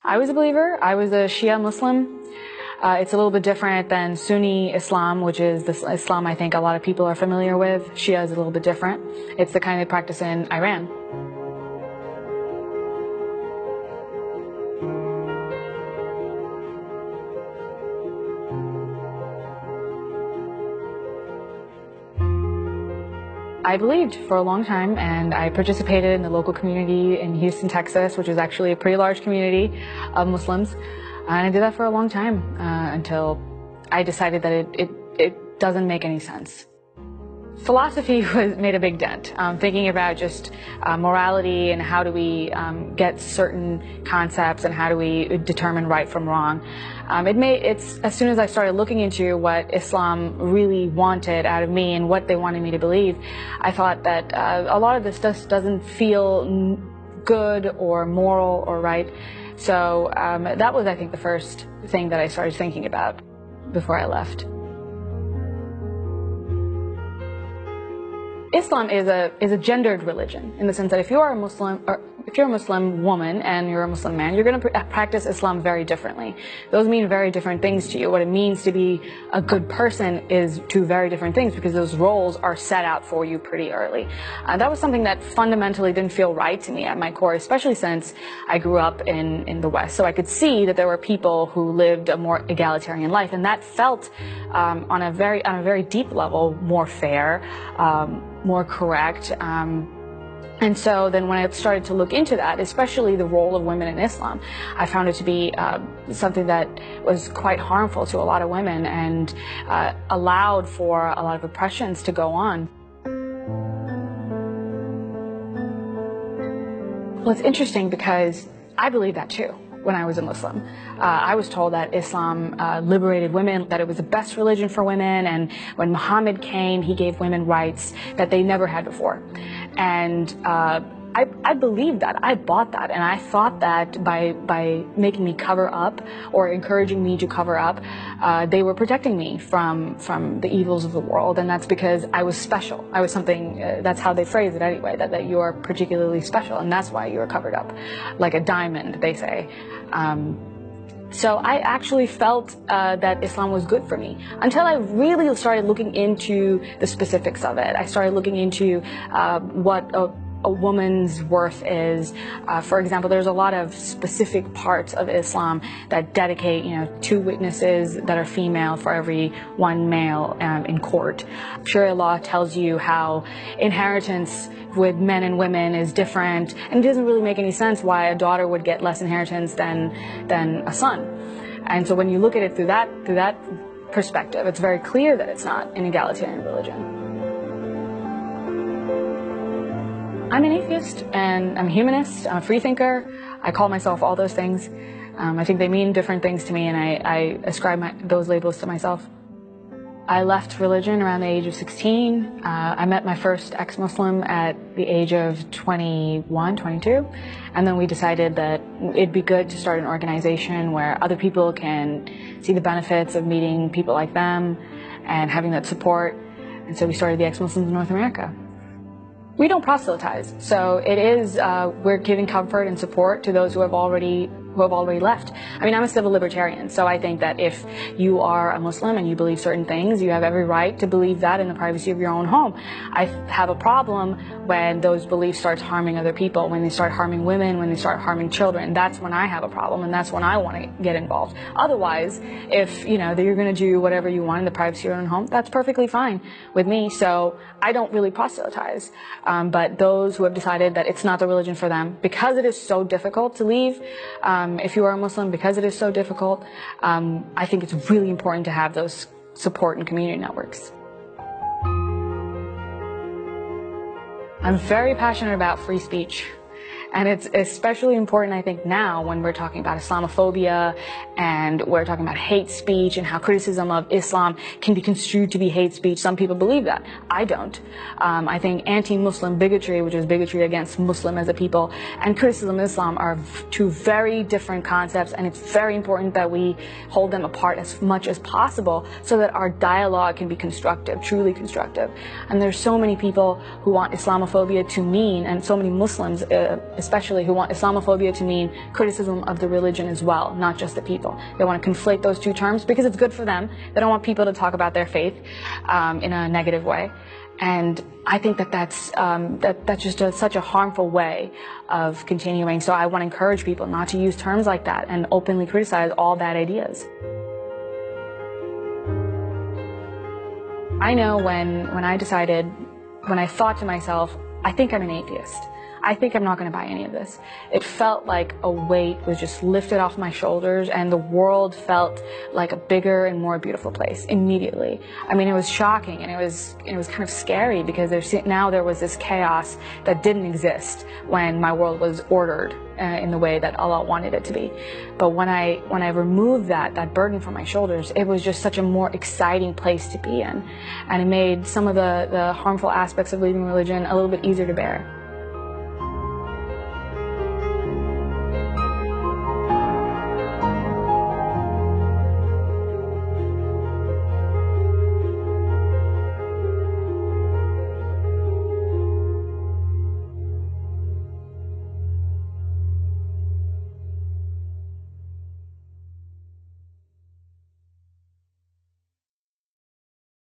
I was a believer. I was a Shia Muslim. It's a little bit different than Sunni Islam, which is the Islam I think a lot of people are familiar with. Shia is a little bit different. It's the kind they practice in Iran. I believed for a long time, and I participated in the local community in Houston, Texas, which is actually a pretty large community of Muslims. And I did that for a long time until I decided that it doesn't make any sense. Philosophy made a big dent, thinking about just morality and how do we get certain concepts and how do we determine right from wrong. As soon as I started looking into what Islam really wanted out of me and what they wanted me to believe, I thought that a lot of this just doesn't feel good or moral or right. So that was, I think, the first thing that I started thinking about before I left. Islam is a gendered religion in the sense that if you are a Muslim, or if you're a Muslim woman and you're a Muslim man, you're going to practice Islam very differently. Those mean very different things to you. What it means to be a good person is two very different things because those roles are set out for you pretty early. That was something that fundamentally didn't feel right to me at my core, especially since I grew up in the West. So I could see that there were people who lived a more egalitarian life, and that felt on a very deep level more fair, more correct. And so then when I started to look into that, especially the role of women in Islam, I found it to be something that was quite harmful to a lot of women and allowed for a lot of oppressions to go on. Well, it's interesting because I believe that too. When I was a Muslim, I was told that Islam liberated women, that it was the best religion for women, and when Muhammad came, he gave women rights that they never had before. And I believed that, I bought that, and I thought that by making me cover up or encouraging me to cover up, they were protecting me from the evils of the world, and that's because I was special. I was something, that's how they phrase it anyway, that you are particularly special, and that's why you are covered up, like a diamond, they say. So I actually felt that Islam was good for me until I really started looking into the specifics of it. I started looking into what a woman's worth is. For example, there's a lot of specific parts of Islam that dedicate, 2 witnesses that are female for every 1 male in court. Sharia law tells you how inheritance with men and women is different, and it doesn't really make any sense why a daughter would get less inheritance than a son. And so when you look at it through that perspective, it's very clear that it's not an egalitarian religion. I'm an atheist, and I'm a humanist, I'm a freethinker. I call myself all those things. I think they mean different things to me, and I ascribe those labels to myself. I left religion around the age of 16. I met my first ex-Muslim at the age of 21, 22. And then we decided that it'd be good to start an organization where other people can see the benefits of meeting people like them and having that support. And so we started the Ex-Muslims in North America. We don't proselytize, so it is, we're giving comfort and support to those who have already left. I mean, I'm a civil libertarian, so I think that if you are a Muslim and you believe certain things, you have every right to believe that in the privacy of your own home. I have a problem when those beliefs start harming other people, when they start harming women, when they start harming children. That's when I have a problem, and that's when I want to get involved. Otherwise, if that you're going to do whatever you want in the privacy of your own home, that's perfectly fine with me. So I don't really proselytize. But those who have decided that it's not the religion for them, because it is so difficult to leave, if you are a Muslim, because it is so difficult, I think it's really important to have those support and community networks. I'm very passionate about free speech. And it's especially important, I think, now when we're talking about Islamophobia and we're talking about hate speech and how criticism of Islam can be construed to be hate speech. Some people believe that. I don't. I think anti-Muslim bigotry, which is bigotry against Muslim as a people, and criticism of Islam are 2 very different concepts, and it's very important that we hold them apart as much as possible so that our dialogue can be constructive, truly constructive. And there's so many people who want Islamophobia to mean, and so many Muslims especially, who want Islamophobia to mean criticism of the religion as well, not just the people. They want to conflate those two terms because it's good for them. They don't want people to talk about their faith in a negative way. And I think that that's just such a harmful way of continuing. So I want to encourage people not to use terms like that and openly criticize all bad ideas. I know when I thought to myself, I think I'm an atheist. I think I'm not going to buy any of this. It felt like a weight was just lifted off my shoulders, and the world felt like a bigger and more beautiful place immediately. I mean, it was shocking, and it was kind of scary, because now there was this chaos that didn't exist when my world was ordered in the way that Allah wanted it to be. But when I removed that burden from my shoulders, it was just such a more exciting place to be in, and it made some of the harmful aspects of leaving religion a little bit easier to bear.